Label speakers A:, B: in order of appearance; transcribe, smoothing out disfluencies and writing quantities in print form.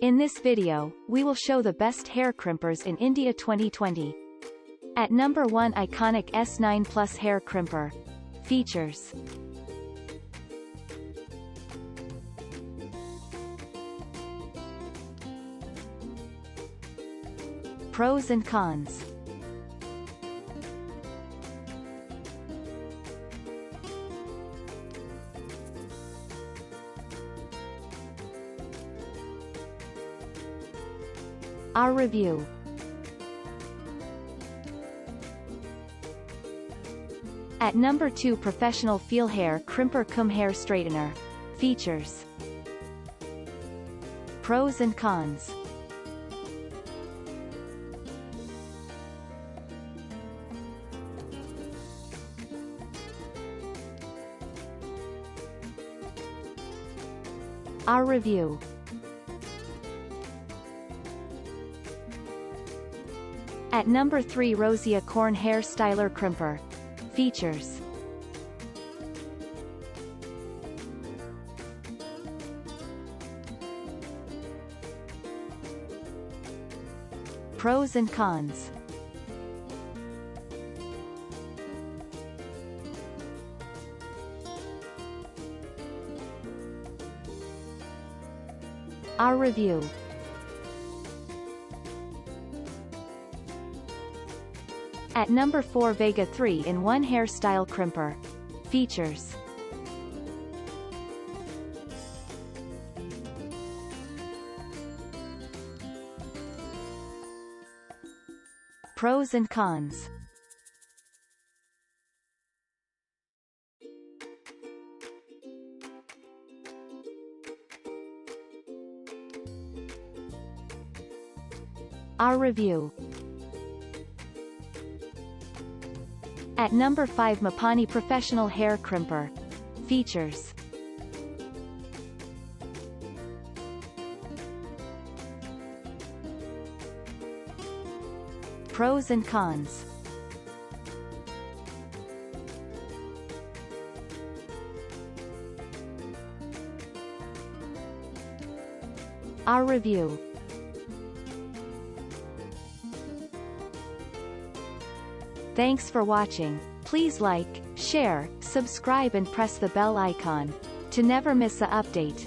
A: In this video, we will show the best hair crimpers in India 2020. At number 1, Ikonic S9 Plus Hair Crimper. Features. Pros and cons. Our review. At number 2, Professional Feel Hair Crimper Cum Hair Straightener. Features. Pros and cons. Our review. At number 3, Rozia Corn Hair Styler Crimper. Features. Pros and cons. Our review. At number 4, Vega 3-in-1 Hairstyle Crimper. Features. Pros and cons. Our review. At number 5, Mapani Professional Hair Crimper. Features. Pros and cons. Our review. Thanks for watching. Please like, share, subscribe and press the bell icon to never miss an update.